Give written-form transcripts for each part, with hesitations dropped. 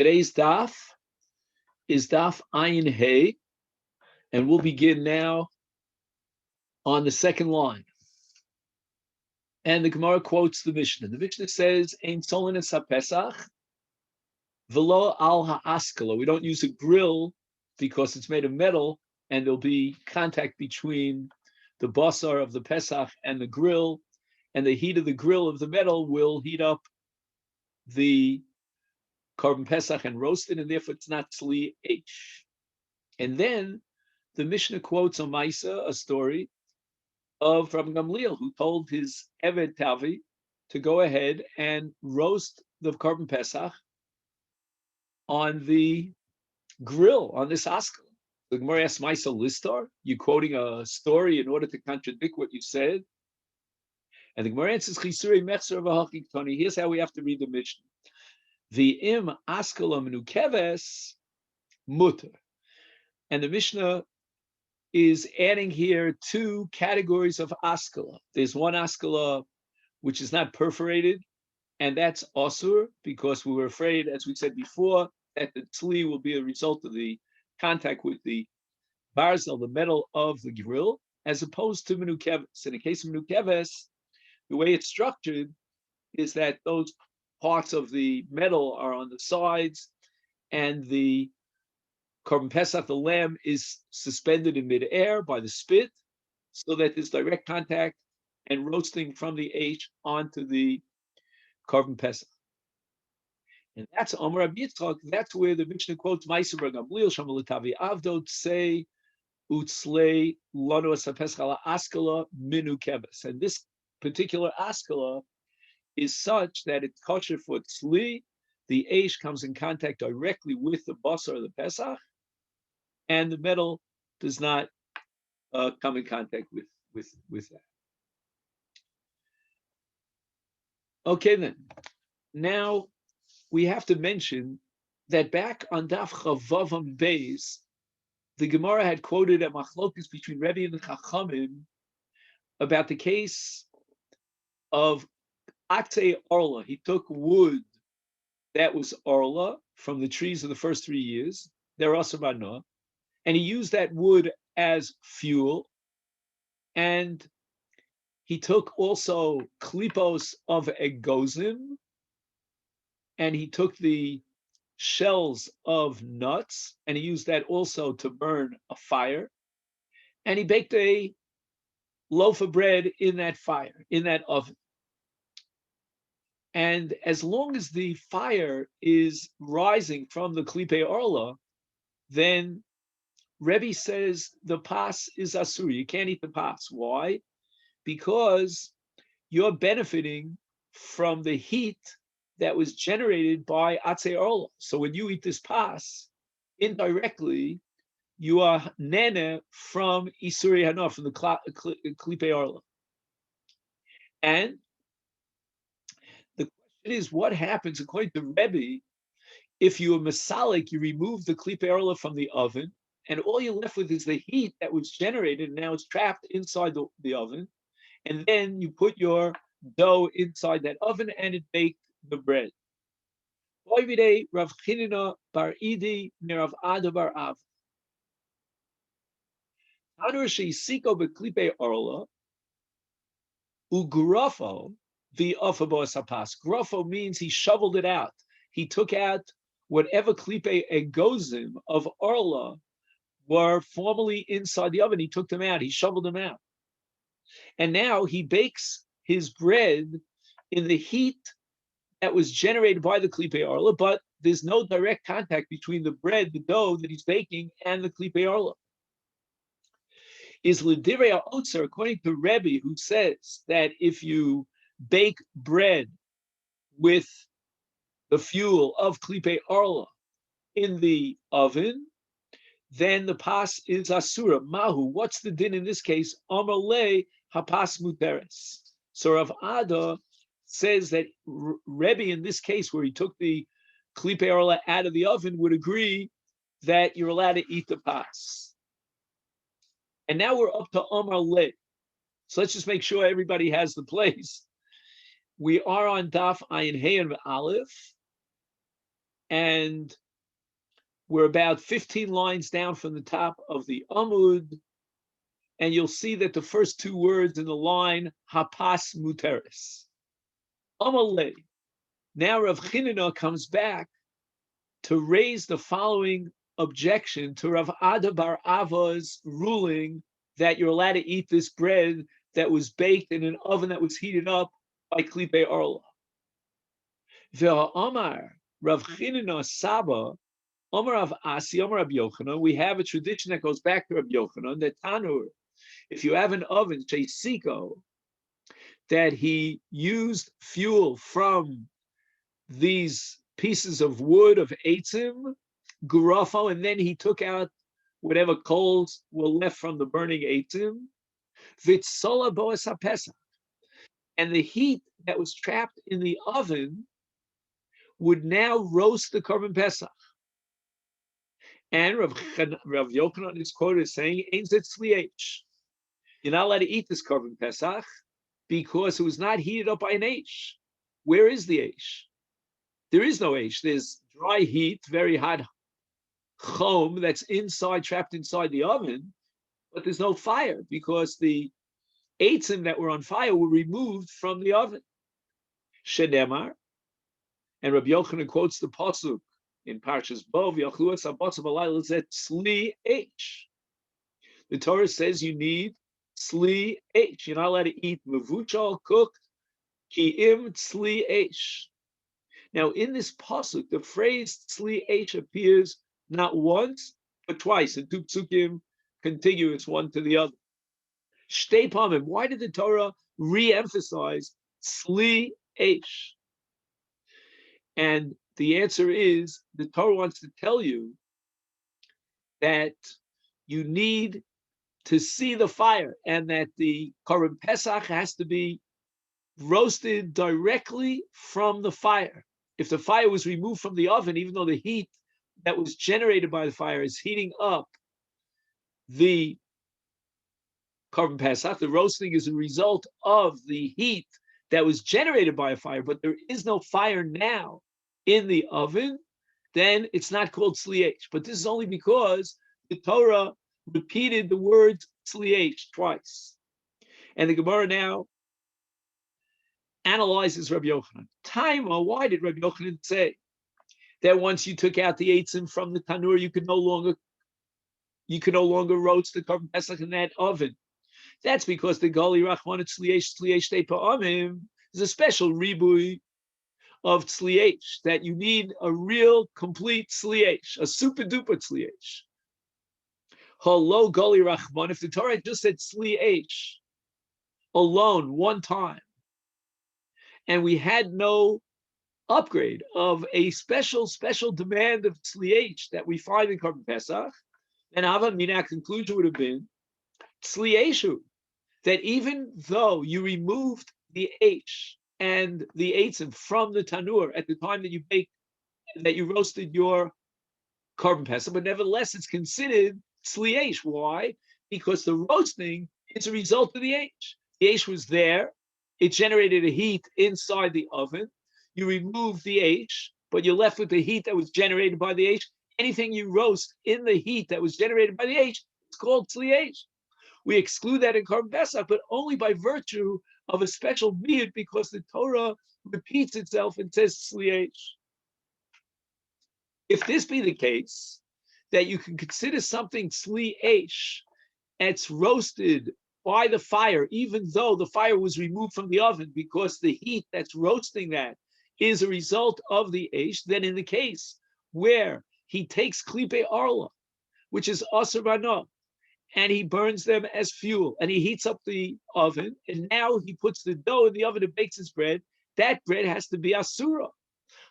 Today's daf is daf Ayin Hey, and we'll begin now on the second line. And the Gemara quotes the Mishnah. The Mishnah says, "Ein solinus haPesach velo al ha'askala." We don't use a grill because it's made of metal, and there'll be contact between the basar of the Pesach and the grill, and the heat of the grill of the metal will heat up the Korban Pesach and roast it, and therefore it's not tzli h. And then the Mishnah quotes a Maisa, a story of Rabbi Gamliel, who told his Eved Tavi to go ahead and roast the Korban Pesach on the grill, on this askal. The Gemara asks Maisa Listar, you quoting a story in order to contradict what you said? And the Gemara answers, Chisuri Mechzer v'Hachik Toni. Here's how we have to read the Mishnah. The im askala menukeves mutter. And the Mishnah is adding here two categories of askala. There's one askala which is not perforated, and that's osur, because we were afraid, as we said before, that the tzli will be a result of the contact with the barzel, the metal of the grill, as opposed to menukeves. In the case of menukeves, the way it's structured is that those parts of the metal are on the sides, and the Korban Pesach, the lamb, is suspended in midair by the spit, so that there's direct contact and roasting from the H onto the Korban Pesach. And that's Amar Rabbi Yitzchak. That's where the Mishnah quotes Ma'aser Gamliel Shamalitavi Avdot say Utzlei Lanu Asapesach Ala Askala Minu Kebes. And this particular Askala is such that it's kosher for tzli. The Aish comes in contact directly with the basar of the Pesach, and the metal does not come in contact with that. Okay, then. Now we have to mention that back on Daf Chavavam Beis, the Gemara had quoted a machlokus between Rebbe and the Chachamim about the case of Atei Orla. He took wood that was Orla from the trees of the first 3 years, they're Asabana, and he used that wood as fuel. And he took also klipos of egozim, and he took the shells of nuts, and he used that also to burn a fire. And he baked a loaf of bread in that fire, in that oven. And as long as the fire is rising from the klipe orla, then Rebbe says the pas is asur. You can't eat the pas. Why? Because you're benefiting from the heat that was generated by atzei orla. So when you eat this pas, indirectly, you are nene from isuri hana, from the klipe orla. And the question is, what happens according to Rebbe if you are masalik, you remove the klipe orla from the oven, and all you're left with is the heat that was generated, and now it's trapped inside the oven, and then you put your dough inside that oven, and it baked the bread. Rav Chinina bar Idi Rav Ada bar Av. Tanur sheisiko beklipe orla ugrafo v'ofabo sapas. Grafo means he shoveled it out. He took out whatever klipe egozim of orla were formerly inside the oven. He took them out. He shoveled them out. And now he bakes his bread in the heat that was generated by the klipe orla, but there's no direct contact between the bread, the dough that he's baking, and the klipe orla. Is l'divrei ha'otzer, according to Rebbe, who says that if you bake bread with the fuel of klipe orla in the oven, then the pas is asura. Mahu, what's the din in this case? Amar le hapas muteres. So Rav Ada says that Rebbe in this case, where he took the klipe orla out of the oven, would agree that you're allowed to eat the pas. And now we're up to Amar le. So let's just make sure everybody has the place. We are on Daf Ayin Hey and Aleph. And we're about 15 lines down from the top of the Amud, and you'll see that the first two words in the line, Hapas Muteris. Amalei. Now Rav Chinina comes back to raise the following objection to Rav Ada bar Ava's ruling that you're allowed to eat this bread that was baked in an oven that was heated up by Klipe Arla. Amar Rav Chinina Saba, Amar Rav Asi, Amar Rav Yochanan. We have a tradition that goes back to Rav Yochanan that Tanur, if you have an oven, Sheisiko, that he used fuel from these pieces of wood of eitzim, gurafo, and then he took out whatever coals were left from the burning eitzim, vitzola boas hapesach, and the heat that was trapped in the oven would now roast the korban pesach. And Rav Yochanan is quoted as saying, "Ein zet sliach." You're not allowed to eat this korban pesach because it was not heated up by an H. Where is the H? There is no H. There's dry heat, very hot chom that's inside, trapped inside the oven, but there's no fire because the eitzim that were on fire were removed from the oven. Shedemar, and Rabbi Yochanan quotes the pasuk in Parshas Bo, V'yachluas habatzav alayla zet sli H. The Torah says you need sli H. You're not allowed to eat mevuchal, cooked, ki im sli H. Now, in this pasuk, the phrase tzli H appears not once, but twice, in two psukim contiguous one to the other. Shtei pamim. Why did the Torah re-emphasize tzli H? And the answer is, the Torah wants to tell you that you need to see the fire, and that the korban pesach has to be roasted directly from the fire. If the fire was removed from the oven, even though the heat that was generated by the fire is heating up the korban pesach, the roasting is a result of the heat that was generated by a fire, but there is no fire now in the oven, then it's not called tzliach. But this is only because the Torah repeated the word tzliach twice. And the Gemara now analyzes Rabbi Yochanan. Taima, why did Rabbi Yochanan say that once you took out the eitzim from the tanur, you could no longer roast the korban pesach in that oven? That's because the gali rachman tzliach tei pa'amim is a special ribui of tzliach, that you need a real complete tzliach, a super duper tzliach. Hello gali rachman. If the Torah just said tzliach alone one time, and we had no upgrade of a special demand of tzliach that we find in korban pesach, then Ava Mina conclusion would have been tzliachu, that even though you removed the H and the eitzim from the tanur at the time that you roasted your korban pesach, but nevertheless it's considered tzliach. Why? Because the roasting is a result of the H. The H was there. It generated a heat inside the oven. You remove the H, but you're left with the heat that was generated by the H. Anything you roast in the heat that was generated by the H, it's called tzliach. We exclude that in korban pesach, but only by virtue of a special miyut, because the Torah repeats itself and says tzliach. If this be the case, that you can consider something tzliach, it's roasted by the fire, even though the fire was removed from the oven, because the heat that's roasting that is a result of the Eish, then in the case where he takes klipe arla, which is aser bana, and he burns them as fuel, and he heats up the oven, and now he puts the dough in the oven and bakes his bread, that bread has to be asura.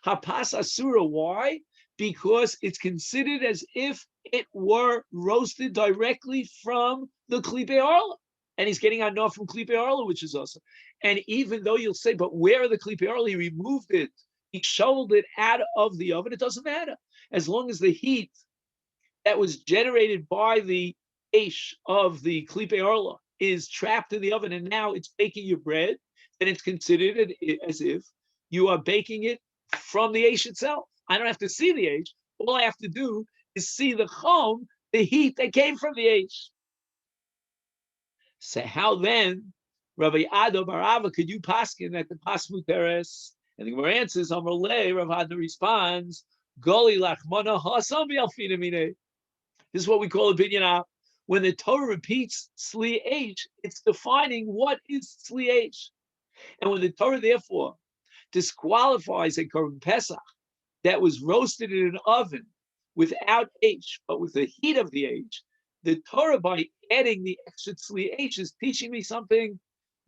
Hapas asura, why? Because it's considered as if it were roasted directly from the klipe arla. And he's getting enough from klipe arla, which is awesome. And even though you'll say, but where are the klipe arla? He removed it. He shoveled it out of the oven. It doesn't matter. As long as the heat that was generated by the Eish of the klipe arla is trapped in the oven, and now it's baking your bread, then it's considered as if you are baking it from the Eish itself. I don't have to see the H. All I have to do is see the chom, the heat that came from the H. So how then, Rabbi Ado Barava, could you paskin at the Pasmu Teres? And the Gemara answers, Amar Le, Rav Hadna responds, Goli lachmana hasam yalfinamine. This is what we call a binyan. When the Torah repeats Sli H, it's defining what is Sli H. And when the Torah, therefore, disqualifies a Korban Pesach that was roasted in an oven without H, but with the heat of the H, the Torah, by adding the extra Sli H, is teaching me something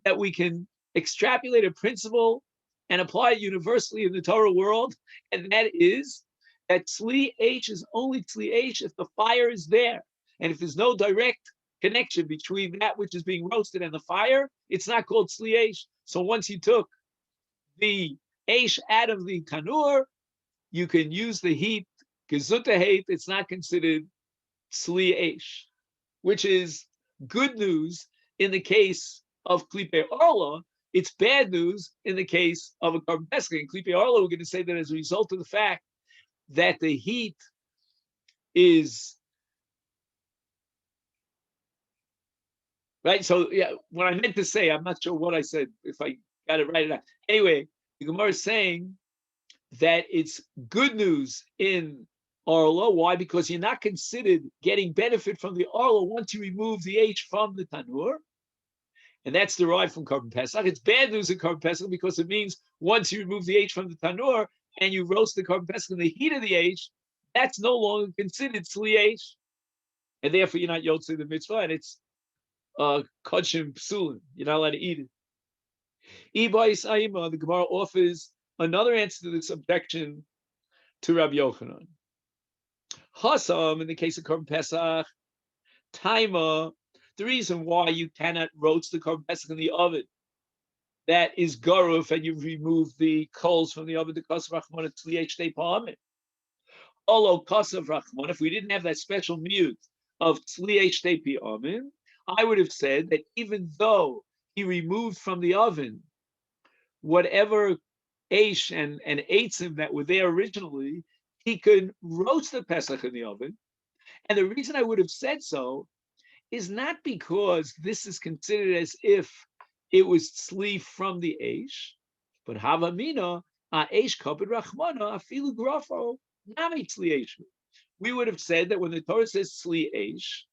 that we can extrapolate a principle and apply it universally in the Torah world, and that is that Sli H is only Sli H if the fire is there. And if there's no direct connection between that which is being roasted and the fire, it's not called Sli H. So once you took the H out of the tanur, you can use the heat, gezuta heat, it's not considered Sli H, which is good news in the case of Klipe Arla. It's bad news in the case of a Korban Pesach. In Klipe Arla, we're going to say that as a result of the fact that the heat is right. So yeah, what I meant to say, I'm not sure what I said, if I got it right or not. Anyway, the Gemara is saying that it's good news in Arla. Why? Because you're not considered getting benefit from the Arla once you remove the H from the Tanur. And that's derived from Korban Pesach. It's bad news in Korban Pesach because it means once you remove the H from the Tanur and you roast the Korban Pesach in the heat of the H, that's no longer considered Sli H. And therefore you're not Yotzei the mitzvah, and it's Kodshim Psulim. You're not allowed to eat it. Ibais Aima, the Gemara offers another answer to this objection to Rabbi Yochanan. Hasam, in the case of Korban Pesach, Taima, the reason why you cannot roast the Korban Pesach in the oven, that is garuf, and you remove the coals from the oven, the kasav rachmana tzliach shtei pa'amim. Olo kasav rachmana, if we didn't have that special mute of tzliach shtei pa'amim, I would have said that even though he removed from the oven whatever Eish and Eitzim that were there originally, he could roast the Pesach in the oven. And the reason I would have said so is not because this is considered as if it was tzli from the Eish, but Havamina, Eish kapid rachmana, afilu grafo, nami tzli Eish. We would have said that when the Torah says tzli Eish,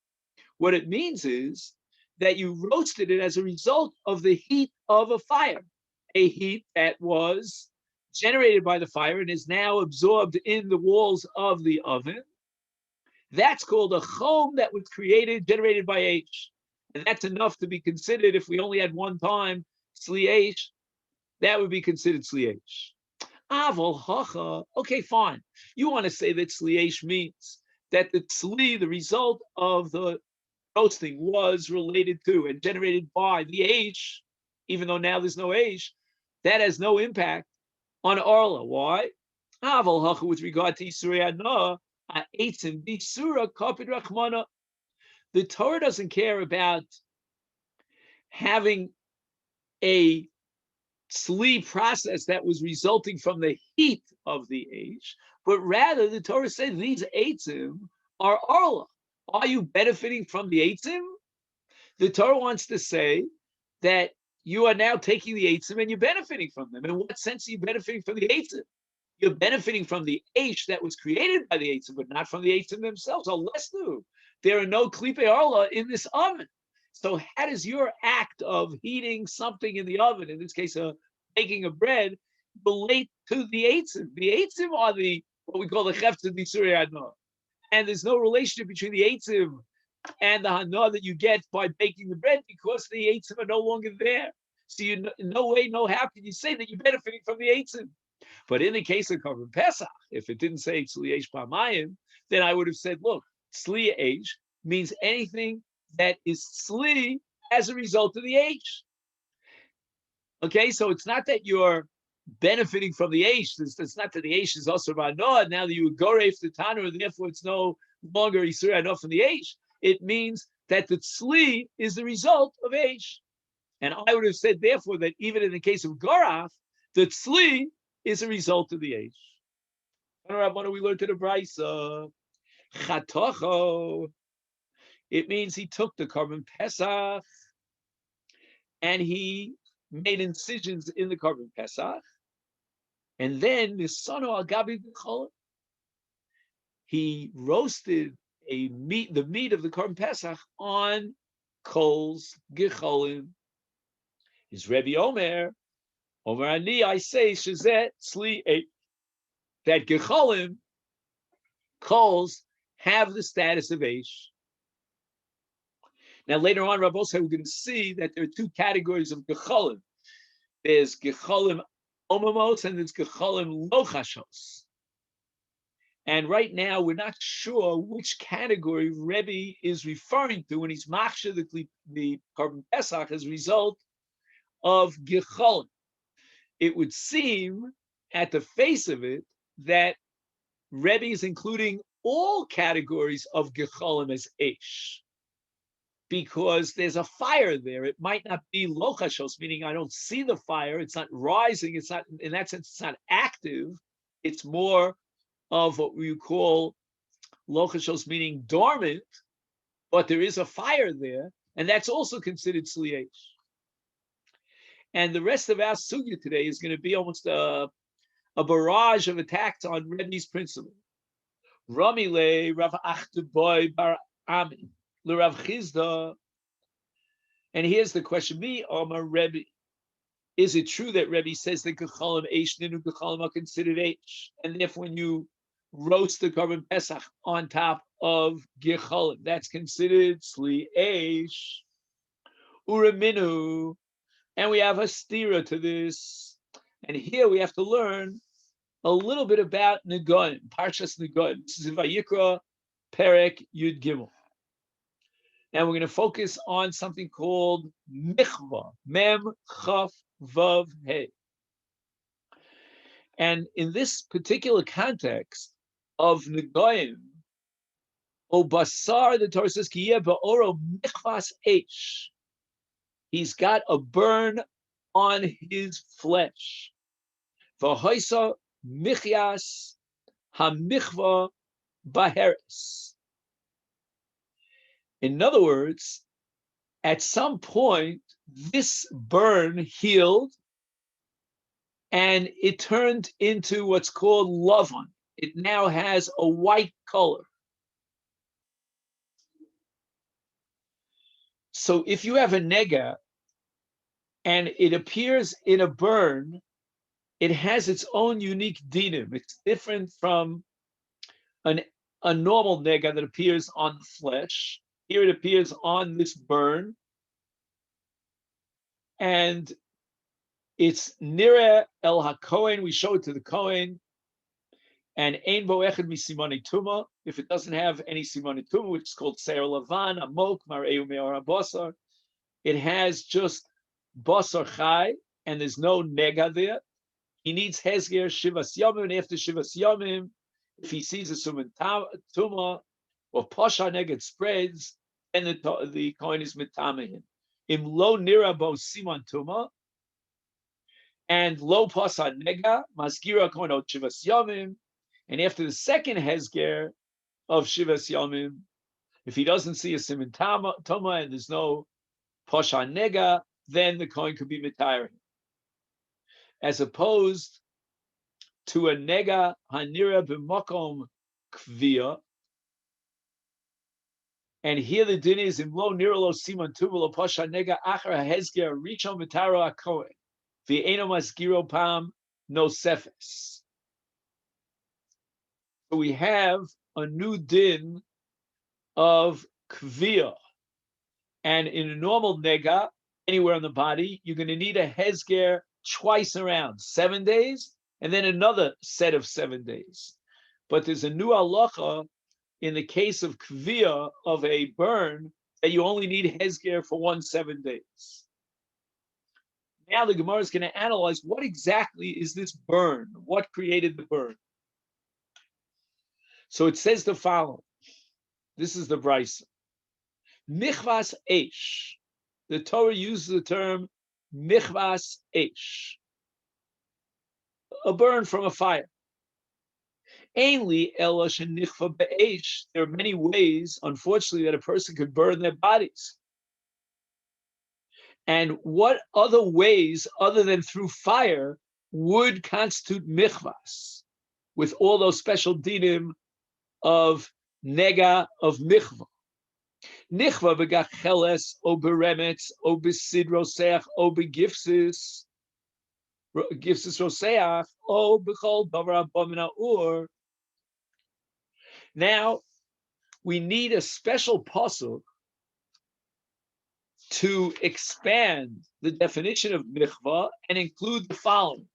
what it means is that you roasted it as a result of the heat of a fire, a heat that was generated by the fire and is now absorbed in the walls of the oven. That's called a chom that was generated by H. And that's enough to be considered, if we only had one time Sli H, that would be considered Sli H. Aval hacha, okay, fine. You want to say that Sli H means that the Sli, the result of the roasting, was related to and generated by the H, even though now there's no H, that has no impact on Arla. Why? Aval hacha, with regard to Yisrei Adna, the Torah doesn't care about having a Sli process that was resulting from the heat of the H, but rather the Torah says these Eitzim are Arla. Are you benefiting from the Eitzim? The Torah wants to say that you are now taking the Eitzim and you're benefiting from them. In what sense are you benefiting from the Eitzim? You're benefiting from the H that was created by the Eitzim, but not from the Eitzim themselves. Unless there are no Klipe Arla in this oven. So how does your act of heating something in the oven, in this case, baking a bread, relate to the Eitzim? The Eitzim are what we call the Chefetz B'Surei Hana. And there's no relationship between the Eitzim and the Hana that you get by baking the bread, because the Eitzim are no longer there. So in no way, no how can you say that you're benefiting from the Eitzim? But in the case of Korban Pesach, if it didn't say Tzli Eish Pamayim, then I would have said, look, Tzli Eish means anything that is Tzli as a result of the Eish. Okay, so it's not that you're benefiting from the Eish. It's not that the Eish is also Ranoah. Now that you would go Reif the Tanur, and therefore it's no longer Yisur Ranoah from the Eish. It means that the Tzli is the result of Eish. And I would have said, therefore, that even in the case of Garaf, the Tzli is a result of the Eish. We learned to the Brisa. Chatocho. It means he took the Korban Pesach and he made incisions in the Korban Pesach, and then the son of Agabi B'cholim, he roasted the meat of the Korban Pesach on coals, Gecholim. His Rebbe Omer Ani, I say, Shazet Tzli Eish, that Gecholim, coals, have the status of Eish. Now, later on, Rabbi said we're going to see that there are two categories of Gecholim. There's Gecholim Omamos and there's Gecholim Lochashos. And right now, we're not sure which category Rebbe is referring to when he's machshir the Korban Pesach as a result of Gecholim. It would seem, at the face of it, that Rebbe is including all categories of Gecholim as Eish, because there's a fire there. It might not be Lochashos, meaning I don't see the fire. It's not rising. It's not, in that sense, it's not active. It's more of what we call Lochashos, meaning dormant, but there is a fire there, and that's also considered Tzli Eish. And the rest of our sugya today is going to be almost a barrage of attacks on Rebbe's principle. Rami le Rav Achtuboy bar Ami le Rav Chizda. And here's the question: Me, Omar Rebbe, is it true that Rebbe says that Gecholim Eish Ninu Gecholim are considered Eish, and if when you roast the Korban Pesach on top of Gecholim, that's considered Tzli Eish? Uraminu. And we have a stira to this. And here we have to learn a little bit about Negoim, Parshas Negoim. This is in Vayikra, Perek Yud Gimel. And we're going to focus on something called Michva, Mem Chaf Vav He. And in this particular context of Negoim, O Basar, the Torah says, Ki yeh ba'oro Michvas Eish. He's got a burn on his flesh. V'hoisa michyas hamichva baheres. In other words, at some point, this burn healed, and it turned into what's called lavan. It now has a white color. So if you have a nega and it appears in a burn, it has its own unique dinim. It's different from a normal nega that appears on the flesh. Here it appears on this burn. And it's nira el hakohen. We show it to the kohen. And ein bo echad misimani tuma. If it doesn't have any simani tuma, which is called seir lavan, amok, mareu meor basar, it has just basar chai, and there's no nega there. He needs hezger shivas yamim, and after shivas yamim, if he sees a suman tuma or pasha nega spreads, then the kohen is mitamahin. Im lo nira bo siman tuma and lo pasha nega maskira kohen ot shivas yamim. And after the second hezger of Shivas Yomim, if he doesn't see a siman toma and there's no pasha nega, then the kohen could be mitaring. As opposed to a nega hanira b'makom kvia. And here the din is in lo nira lo siman tuva lo pasha nega achar hezger richon mitaro akohen v'eno maskiro pam no sefes. So we have a new din of kvia. And in a normal nega, anywhere on the body, you're going to need a hezger twice around, 7 days, and then another set of 7 days. But there's a new halacha in the case of kvia, of a burn, that you only need hezger for 7 days. Now the Gemara is going to analyze what exactly is this burn? What created the burn? So it says the following. This is the Brisa. Michvas Eish. The Torah uses the term Michvas Eish. A burn from a fire. Ainly ela shenichva be'esh. There are many ways, unfortunately, that a person could burn their bodies. And what other ways, other than through fire, would constitute michvas, with all those special dinim of nega, of michva? Nichva begacheles, o beremetz, o besid roseach, o begifsis roseach, o bechol davar abomina ur. Now, we need a special pasuk to expand the definition of michva and include the following.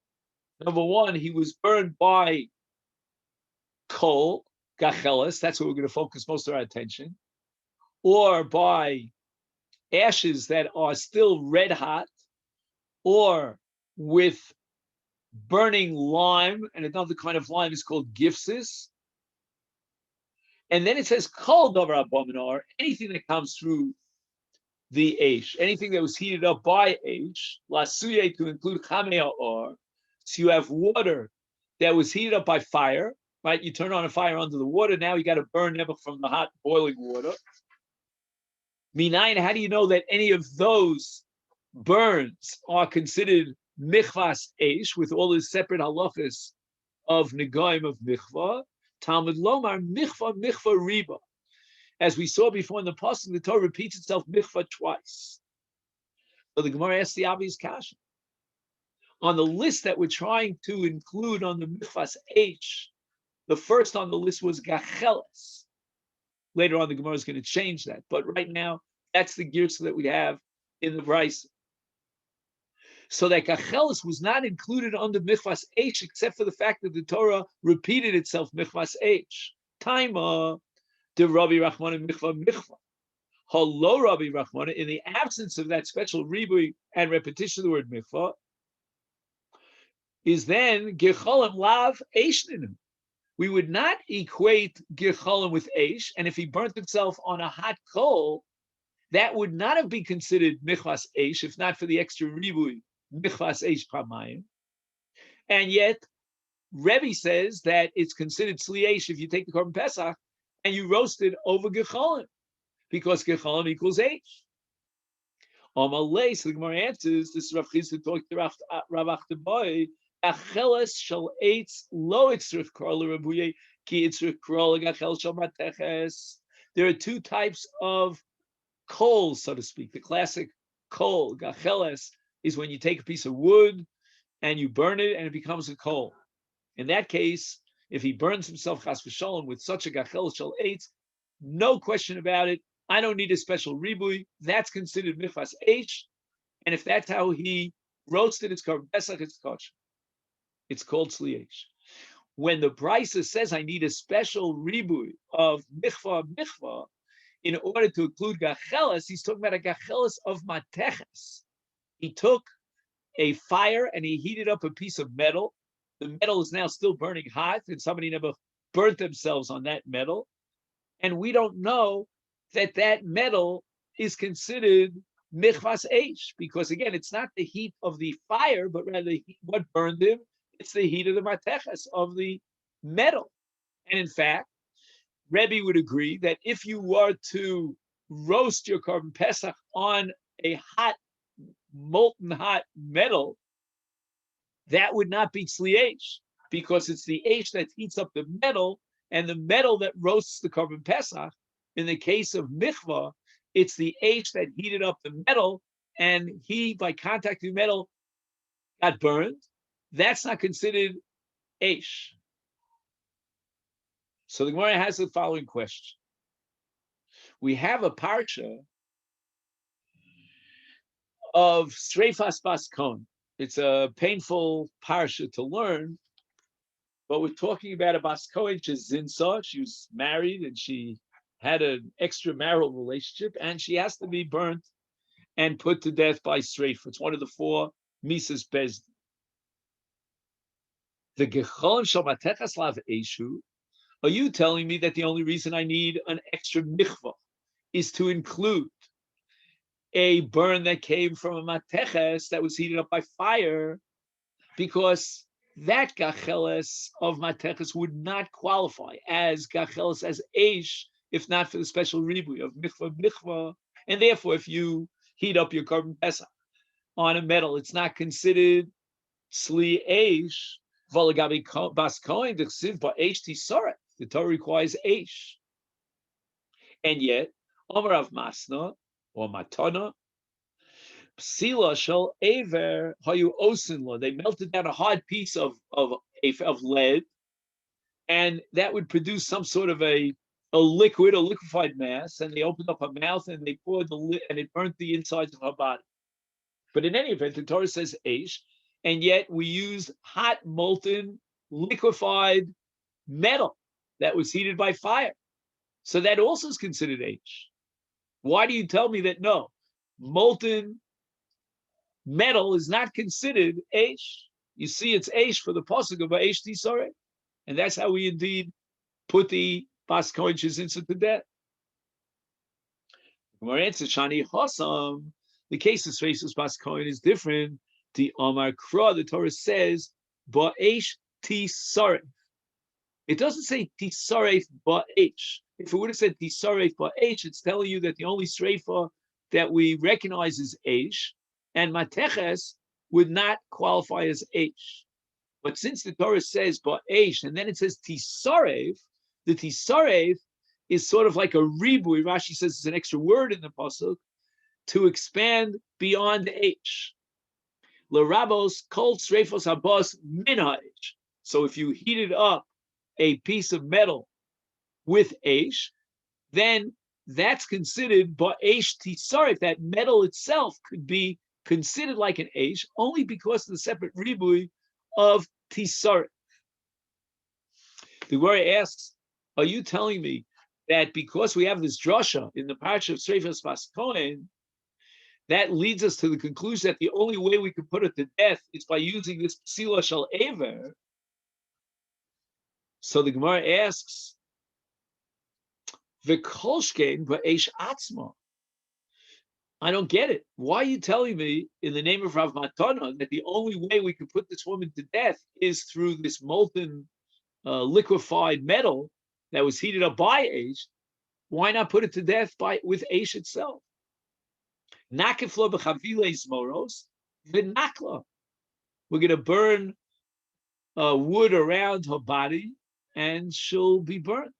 Number one, he was burned by coal, gacheles, that's what we're going to focus most of our attention, or by ashes that are still red hot, or with burning lime, and another kind of lime is called gifsis. And then it says kol davar abominar, anything that comes through the ash, anything that was heated up by ash, lasuye, to include chamea or. So you have water that was heated up by fire, right? You turn on a fire under the water, now you got to burn nebuch from the hot boiling water. Minayin, how do you know that any of those burns are considered michvas eish with all the separate halachas of negoim of michva? Talmud lomar michva riba. As we saw before in the pasuk, the Torah repeats itself michva twice. So the Gemara asks the obvious question. On the list that we're trying to include on the michvas eish, the first on the list was gacheles. Later on, the Gemara is going to change that. But right now, that's the girsa that we have in the Brisa. So that gacheles was not included under michvas eish, except for the fact that the Torah repeated itself michvas eish. Taima de Rabbi Rachmana michva. Hello, Rabbi Rachmana. In the absence of that special ribui and repetition of the word michva, is then gecholim lav eishninu. We would not equate gecholim with eish, and if he burnt himself on a hot coal, that would not have been considered michvas eish, if not for the extra ribui, michvas eish pamayim. And yet, Rebbe says that it's considered sli eish if you take the korban pesach and you roast it over gecholim, because gecholim equals eish. Amalei, so the Gemara answers, this is Rav Chizda talking to Rav Achtaboy, Acheles shall eitz lo itzrich kral rabuye ki itzrich kral gachel shal mateches. There are two types of coal, so to speak. The classic coal, gacheles, is when you take a piece of wood and you burn it and it becomes a coal. In that case, if he burns himself chas v'shalom with such a gacheles shal eitz, no question about it, I don't need a special ribui. That's considered michvas eish, and if that's how he roasted his korban pesach, it's kosher. It's called sli eish. When the Brisa says I need a special ribui of michva, in order to include gacheles, he's talking about a gacheles of mateches. He took a fire and he heated up a piece of metal. The metal is now still burning hot, and somebody never burnt themselves on that metal. And we don't know that that metal is considered michvas eish, because again, it's not the heat of the fire, but rather what burned him. It's the heat of the mateches, of the metal. And in fact, Rebbe would agree that if you were to roast your korban pesach on a hot, molten hot metal, that would not be sli eish, because it's the eish that heats up the metal, and the metal that roasts the korban pesach. In the case of michva, it's the eish that heated up the metal, and he, by contacting the metal, got burned. That's not considered eish. So the Gemara has the following question. We have a parsha of Sreifas Bas Kon. It's a painful parsha to learn, but we're talking about a Bas Kohen, Zinsa. She was married and she had an extramarital relationship, and she has to be burnt and put to death by Sreif. It's one of the four Mises Bezdin. The Gecholim Shal Matechas Lav Eshu. Are you telling me that the only reason I need an extra michvah is to include a burn that came from a mateches that was heated up by fire? Because that gacheles of mateches would not qualify as gacheles as eish, if not for the special ribui of mikvah. And therefore, if you heat up your carbon pesach on a metal, it's not considered sli eish. Volagabi bas kohen dechsiv ba eish tisaret. The Torah requires eish, and yet Omer of Masna or Matana Psila shel Aver Hayu Osinla. They melted down a hard piece of lead, and that would produce some sort of a liquid, a liquefied mass. And they opened up her mouth and they poured and it burnt the insides of her body. But in any event, the Torah says Aish, and yet we use hot, molten, liquefied metal that was heated by fire. So that also is considered Aish. Why do you tell me that no, molten metal is not considered Aish? You see, it's Aish for the pasuk of Aish Tisare, and that's how we indeed put the Bas Kohen into death. The case of Sreisus Bas Kohen is different. The Amar Kra, the Torah says, Ba'esh Tisare. It doesn't say Tisaref Ba'esh. If it would have said Tisaref Ba'esh, it's telling you that the only Sreifa that we recognize is Eish, and Mateches would not qualify as Eish. But since the Torah says Ba'esh, and then it says Tisaref, the Tisaref is sort of like a ribui. Rashi says it's an extra word in the pasuk to expand beyond H. L'rabos kol sreifos habos min ha'esh. So if you heated up a piece of metal with H, then that's considered ba'esh tisarif. That metal itself could be considered like an H only because of the separate ribui of tisarif. The Gemara asks, are you telling me that because we have this drasha in the parsha of Sreifas Bas Kohen, that leads us to the conclusion that the only way we can put it to death is by using this psila shel ever? So the Gemara asks, V'kolshkein ba'esh atzma. I don't get it. Why are you telling me in the name of Rav Matana that the only way we can put this woman to death is through this molten, liquefied metal that was heated up by Aish? Why not put it to death with Aish itself? Nakifla b'chaviles moros v'nakla. We're going to burn wood around her body, and she'll be burnt.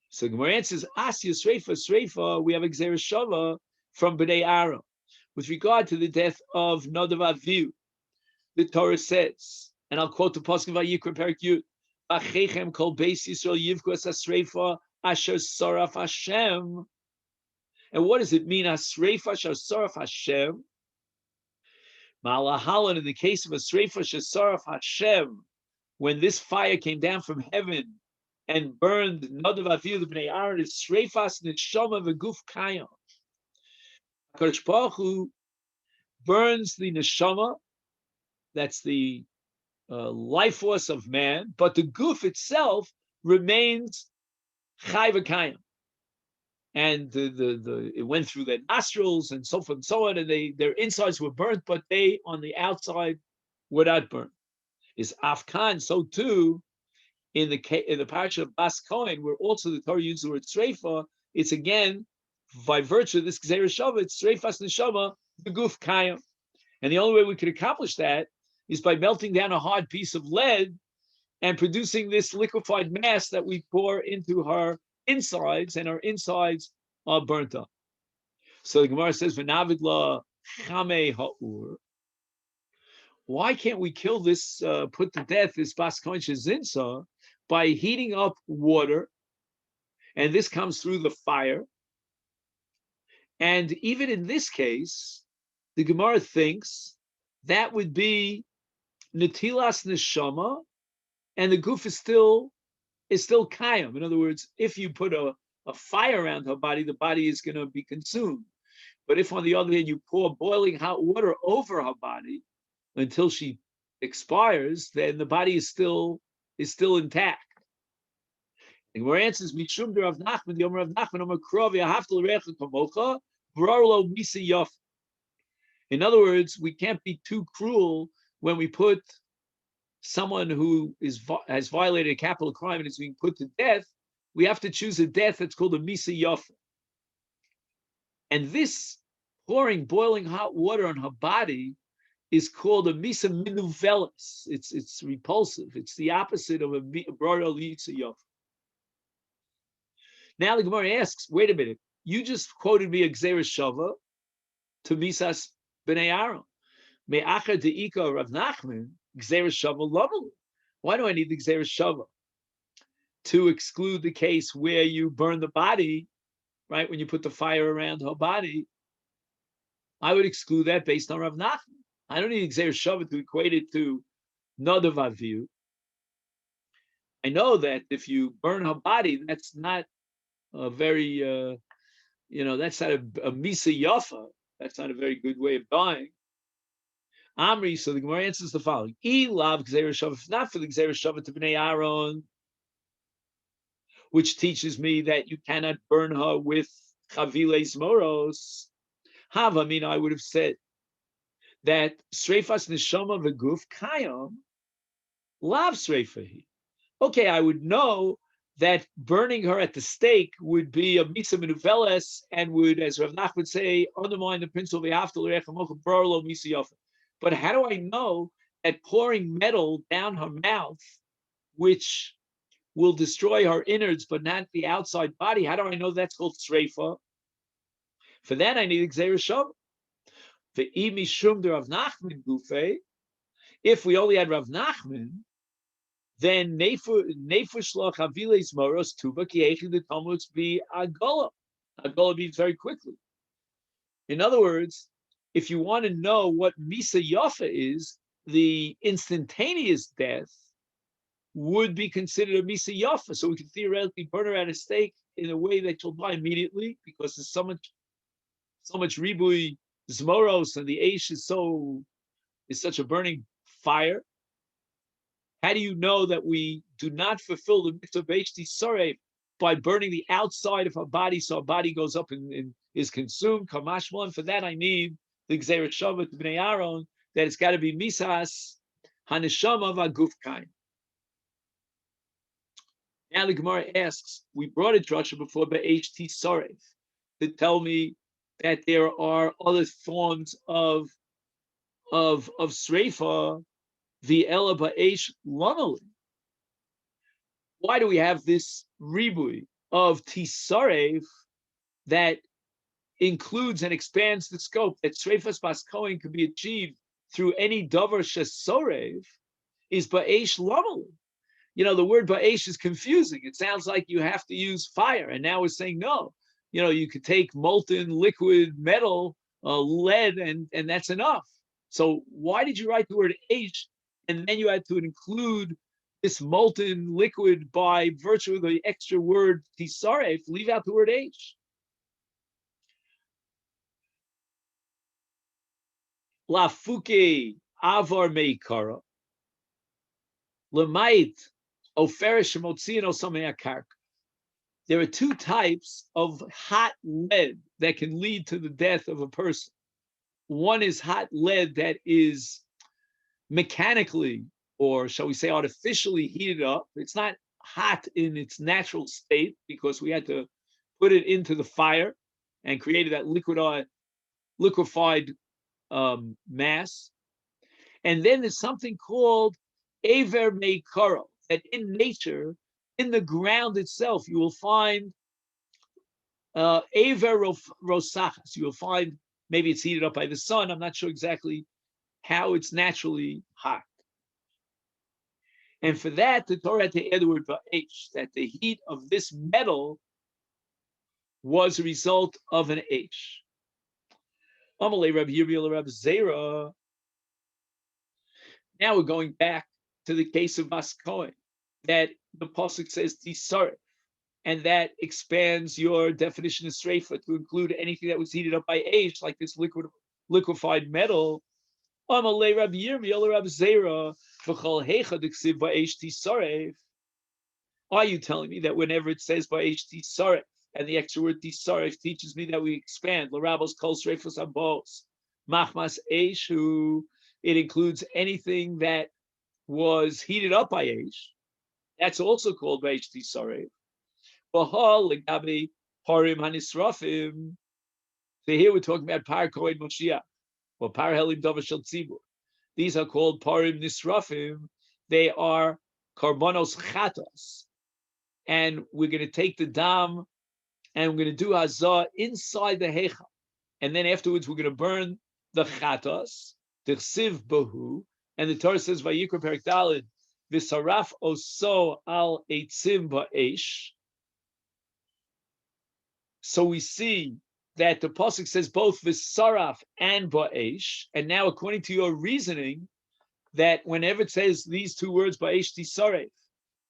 So Gemara answers, Asya Sreifa, we have Xeris Shava from Bnei Aaron. With regard to the death of Nadav Avihu, the Torah says, and I'll quote the Pasuk of Vayikra Perek Yud, Achechem kol beis Yisrael yivku es hasreifa asher saraf Hashem. And what does it mean, hasreifa asher saraf Hashem? Ma'alahalan, in the case of a sreifa asher saraf Hashem, when this fire came down from heaven and burned Nadav Avihu the Bnei Aaron, is Sreifas Neshama v'Guf Kayam. HaKadosh Baruch Hu burns the Neshama, that's the life force of man, but the Guf itself remains Chai v'Kayam. And it went through their nostrils and so forth and so on, and their insides were burnt, but they on the outside were not burnt. Is Afkan, so too, in the parsha of Bas Kohen, where also the Torah uses the word Sreifa, it's again, by virtue of this Gzeira Shava, it's Sreifas Neshama, the Guf Kayam. And the only way we could accomplish that is by melting down a hard piece of lead and producing this liquefied mass that we pour into her insides, and her insides are burnt up. So the Gemara says, V'navidla Chame Ha'ur. Why can't we kill this, put to death this Bas Kohen Shezinsa by heating up water, and this comes through the fire? And even in this case, the Gemara thinks that would be Netilas Neshama, and the Guf is still Kayam. In other words, if you put a fire around her body, the body is going to be consumed. But if, on the other hand, you pour boiling hot water over her body until she expires, then the body is still intact. And where answers Mishum de Rav Nachman, the Omer of Nachman, Omer Krov Yahavta L'Recha Kamocha, Brarlo Misa Yof. In other words, we can't be too cruel when we put someone who has violated a capital crime and is being put to death, we have to choose a death that's called a misa yofa. And this pouring boiling hot water on her body is called a misa minuvelis. It's repulsive. It's the opposite of a broader misa yofa. Now the Gemara asks, wait a minute, you just quoted me a Gzeres Shava to Misas B'nai Aaron. Me'achar de'ika Rav Nachman, Gzeres Shava lovely. Why do I need the Gzeres Shava? To exclude the case where you burn the body, right, when you put the fire around her body. I would exclude that based on Rav Nachman. I don't need Gzeres Shava to equate it to Nadav Avihu. I know that if you burn her body, that's not a very, that's not a misa yafa. That's not a very good way of dying. Amri, so the Gemara answers the following: Elav Gzeres Shava, if not for the Gzeres Shava to Bnei Aaron, which teaches me that you cannot burn her with chaviles moros. Hava, I would have said that sreifas neshama v'guf kayam lav sreifahi. Okay, I would know that burning her at the stake would be a misa minuveles and would, as Rav Nach would say, undermine the principle of v'aftal rechamocha brarlo misa yofa. But how do I know that pouring metal down her mouth, which will destroy her innards but not the outside body, how do I know that's called sreifa? For that, I need Gzeres Shava. Ve'imi shum de Rav Nachman gufe. If we only had Rav Nachman, then nefush lo chaviles moros tuba ki'echi the talmuds be agola. Agola means very quickly. In other words, if you want to know what misa yafa is, the instantaneous death would be considered a misa yafa. So we could theoretically burn her at a stake in a way that she'll die immediately because there's so much ribui zmoros and the aish is such a burning fire. How do you know that we do not fulfill the mitzvah b'eshti sorei by burning the outside of our body so our body goes up and is consumed? Kamashmon. For that I need the Gzeres Shava to Bnei Aaron, that it's got to be misas haneshama v'aguf kain. Now the Gemara asks, we brought a drasha before b'eshti sorei to tell me that there are other forms of sreifa, the ela ba'esh lanoli. Why do we have this ribui of tisarev that includes and expands the scope, that sreifas bas kohen could be achieved through any davar shesorev, is ba'esh lanoli? The word ba'esh is confusing. It sounds like you have to use fire, and now we're saying no. You could take molten liquid metal, lead, and that's enough. So why did you write the word H, and then you had to include this molten liquid by virtue of the extra word tisaref? Leave out the word H. Lafuke avar meikara lemait oferish motzino sameakar. There are two types of hot lead that can lead to the death of a person. One is hot lead that is mechanically, or shall we say artificially heated up. It's not hot in its natural state because we had to put it into the fire and created that liquefied mass. And then there's something called aver meikaro, that in nature, in the ground itself, you will find aver rosachas. You will find, maybe it's heated up by the sun. I'm not sure exactly how it's naturally hot. And for that, the Torah had to add the word ba'esh, that the heat of this metal was a result of an esh. Amalei Rabbi Yirmiyah Rabbi Zera. Now we're going back to the case of Bas Kohen, that the pasuk says tisaref, and that expands your definition of sreifa to include anything that was heated up by age, like this liquefied metal. Amalei Rabbi Yirmiyah Rabbi Zera v'chol heicha d'ksiv ba'esh tisaref. Are you telling me that whenever it says ba'esh tisaref, and the extra word tisaref teaches me that we expand l'rabos kol sreifos abos machmas eshu, it includes anything that was heated up by Eish, that's also called Baish Tisarev. Bahal legabi parim hanisrafim. So here we're talking about Par Kohen Moshiach or Par Helim Davar Shel Tzibur. These are called parim nisrafim. They are karbonos chatos, and we're going to take the dam and we're going to do hazah inside the heichal, and then afterwards we're going to burn the chatos, the chsiv bahu, and the Torah says Vayikra Perek Daled v'saraf oso al eitzim ba'esh. So we see that the pasuk says both v'saraf and ba'esh, and now according to your reasoning, that whenever it says these two words ba'esh tisaref,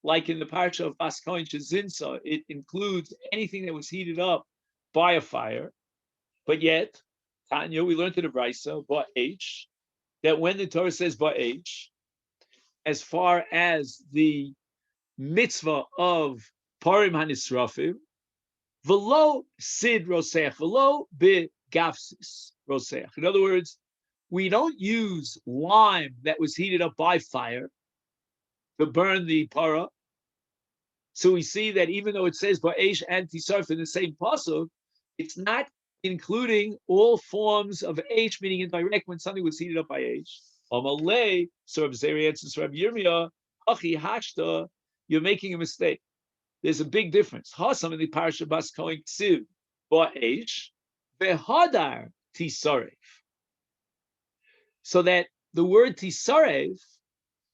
like in the parsha of Bas Kohen Shezinsa, it includes anything that was heated up by a fire. But yet, Tanya, we learned in the Brisa ba'esh, that when the Torah says ba'esh, as far as the mitzvah of parim hanisrafim, v'lo sid roseach, v'lo begafsis roseach. In other words, we don't use lime that was heated up by fire to burn the para. So we see that even though it says ba'esh and tisarf in the same pasuk, it's not including all forms of H, meaning indirect when something was heated up by H. Amalei, so Reb Zeri answers Reb Yirmiyah, Achi Hashta, you're making a mistake. There's a big difference. Hasam in the parasha Bas Kohen Ksiv, ba'esh, vehadar tisarev. So that the word tisarev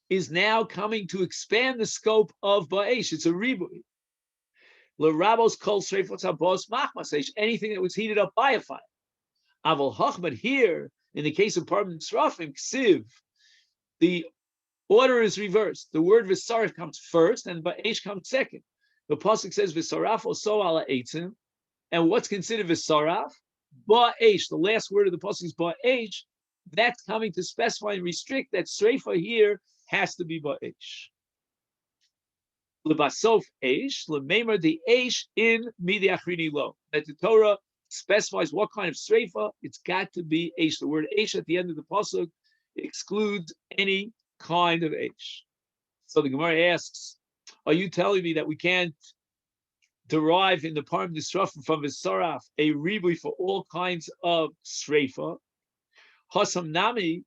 is now coming to expand the scope of ba'esh. It's a ribui. L'rabos kol sreifot habos machmasesh, anything that was heated up by a fire. Aval hachmad, here, in the case of parim nisrafim, ksiv, the order is reversed. The word v'sarif comes first, and ba'esh comes second. The pasuk says v'saraf oso ala eitzim, and what's considered v'saraf? Ba'esh. The last word of the pasuk is ba'esh. That's coming to specify and restrict that sreifa here has to be ba'esh. Lebasof eish, lemeimer the eish in midi achrini lo. That the Torah specifies what kind of sreifa, it's got to be eish. The word eish at the end of the pasuk excludes any kind of eish. So the Gemara asks, are you telling me that we can't derive in the parim nisrafim from v'saraf a ribui for all kinds of sreifa? Hasam nami,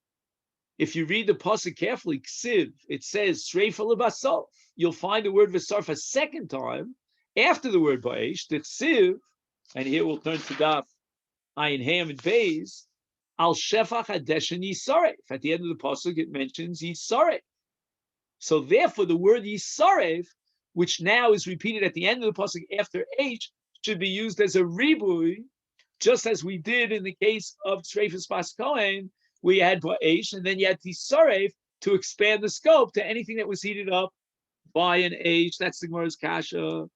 if you read the pasuk carefully, ksiv, it says sreifa lebasof. You'll find the word v'sarf a second time after the word ba'esh, the ksiv, and here we'll turn to daf ayin ham and beis, al shefach hadeshen yisaref. At the end of the pasuk, it mentions yisaref. So therefore, the word yisaref, which now is repeated at the end of the pasuk after h, should be used as a ribui, just as we did in the case of Sreifas Bas Kohen. We had ba'esh, and then you had tisaref to expand the scope to anything that was heated up by an age. That's the Gemara's kasha.